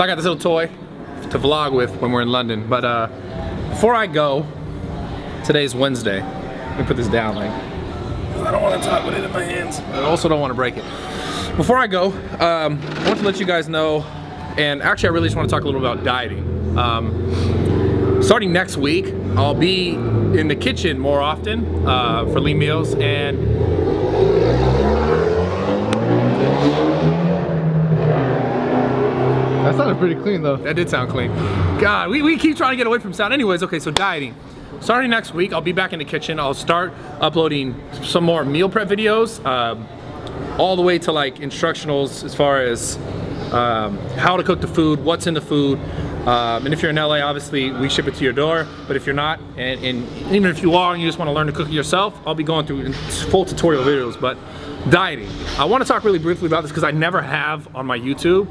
So I got this little toy to vlog with when we're in London. But before I go, today's Wednesday. Let me put this down, like, I don't want to talk with it in my hands. I also don't want to break it. Before I go, I want to let you guys know, and actually I really just want to talk a little about dieting. Starting next week, I'll be in the kitchen more often for lean meals, and that sounded pretty clean though. That did sound clean. God, we keep trying to get away from sound. Anyways, okay, so dieting. Starting next week, I'll be back in the kitchen. I'll start uploading some more meal prep videos, all the way to like instructionals as far as how to cook the food, what's in the food. And if you're in LA, obviously we ship it to your door. But if you're not, and even if you are and you just want to learn to cook it yourself, I'll be going through full tutorial videos. But dieting, I want to talk really briefly about this because I never have on my YouTube.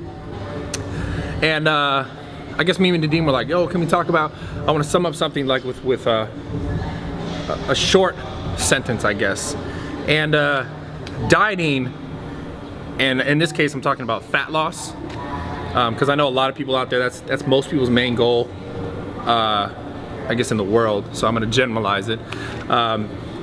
And I guess me and Nadim were like, yo, can we talk about, I want to sum up something like with a short sentence, I guess. And dieting, and in this case I'm talking about fat loss, because I know a lot of people out there, that's most people's main goal, I guess, in the world. So I'm going to generalize it.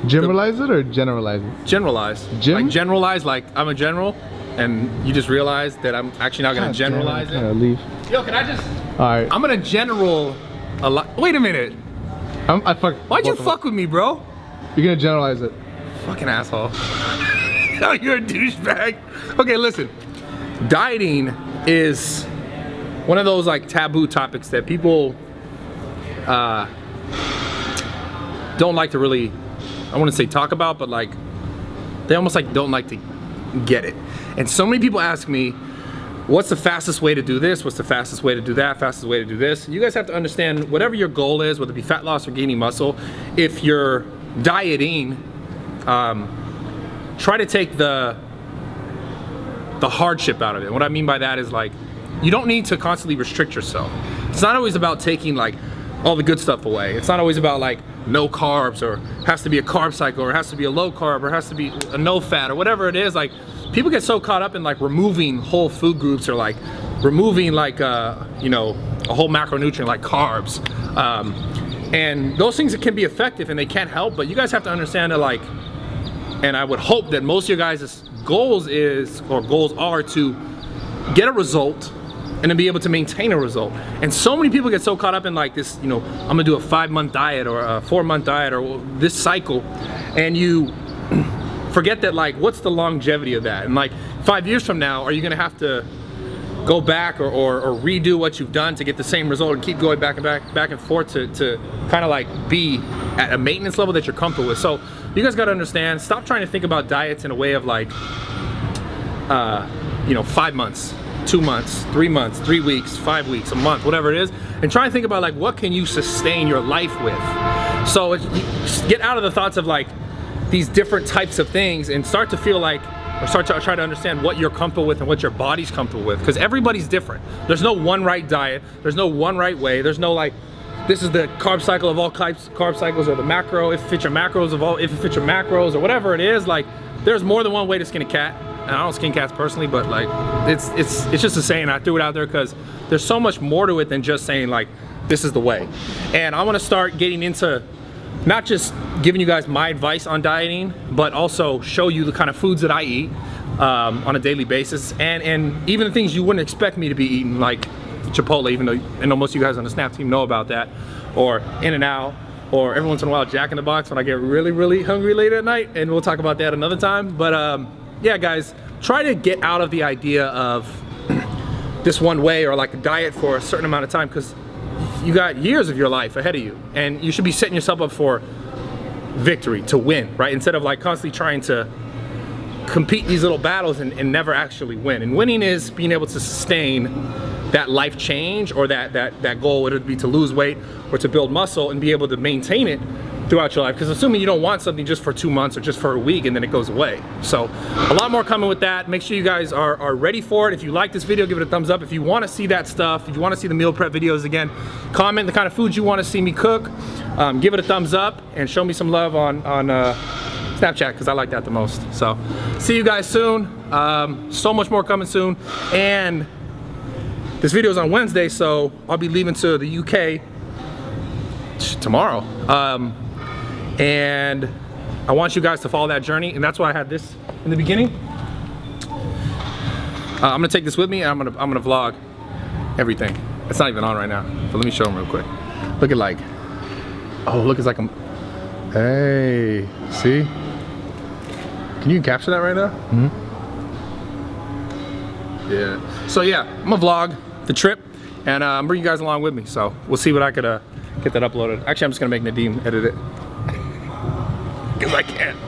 Generalize it or generalize it? Generalize. Like generalize, like I'm a general, and you just realize that I'm actually not going to generalize it. Leave. Yo, can I just? All right. I'm going to general a lot. Wait a minute. Why'd you fuck with me, bro? You're going to generalize it. Fucking asshole. Oh, you're a douchebag. Okay, listen. Dieting is one of those like taboo topics that people don't like to really, I want to say talk about, but like they almost like don't like to get it. And so many people ask me, what's the fastest way to do this? What's the fastest way to do that? Fastest way to do this? You guys have to understand, whatever your goal is, whether it be fat loss or gaining muscle, if you're dieting, try to take the hardship out of it. What I mean by that is, like, you don't need to constantly restrict yourself. It's not always about taking like all the good stuff away. It's not always about like no carbs, or has to be a carb cycle, or has to be a low carb, or has to be a no fat, or whatever it is. Like, people get so caught up in like removing whole food groups, or like removing like you know, a whole macronutrient like carbs, and those things can be effective and they can't help, but you guys have to understand that, like, and I would hope that most of your guys' goals are to get a result and then be able to maintain a result. And so many people get so caught up in like this, you know, I'm gonna do a 5-month diet or a 4-month diet or this cycle, and you forget that, like, what's the longevity of that? And like 5 years from now, are you gonna have to go back or redo what you've done to get the same result and keep going back and forth to kind of like be at a maintenance level that you're comfortable with? So you guys gotta understand, stop trying to think about diets in a way of like, you know, 5 months, 2 months, 3 months, 3 weeks, 5 weeks, a month, whatever it is, and try and think about like, what can you sustain your life with? So get out of the thoughts of like these different types of things and start to feel like, or start to try to understand what you're comfortable with and what your body's comfortable with, because everybody's different. There's no one right diet, there's no one right way, there's no like, this is the carb cycle of all carb cycles, or the macro, if it fits your macros or whatever it is. Like, there's more than one way to skin a cat. And I don't skin cats personally, but like, it's just a saying. I threw it out there because there's so much more to it than just saying like, this is the way. And I want to start getting into not just giving you guys my advice on dieting, but also show you the kind of foods that I eat on a daily basis, and even the things you wouldn't expect me to be eating, like Chipotle, even though I know most of you guys on the Snap team know about that, or In-N-Out, or every once in a while Jack in the Box when I get really hungry late at night, and we'll talk about that another time. But yeah, guys, try to get out of the idea of this one way or like a diet for a certain amount of time, because you got years of your life ahead of you, and you should be setting yourself up for victory, to win, right? Instead of like constantly trying to compete these little battles and never actually win. And winning is being able to sustain that life change, or that goal, whether it be to lose weight or to build muscle, and be able to maintain it throughout your life. Because assuming you don't want something just for 2 months or just for a week and then it goes away. So a lot more coming with that. Make sure you guys are ready for it. If you like this video, give it a thumbs up. If you want to see that stuff, if you want to see the meal prep videos again, comment the kind of foods you want to see me cook. Give it a thumbs up and show me some love on Snapchat, because I like that the most. So see you guys soon. So much more coming soon. And this video is on Wednesday, so I'll be leaving to the UK tomorrow. And I want you guys to follow that journey, and that's why I had this in the beginning. I'm gonna take this with me, and I'm gonna vlog everything. It's not even on right now, but let me show them real quick. Look at like, oh look, it's like a, hey, see? Can you capture that right now? Mm-hmm. Yeah. So yeah, I'm gonna vlog the trip, and I'm bringing you guys along with me. So we'll see what I could get that uploaded. Actually, I'm just gonna make Nadim edit it, cause I can't.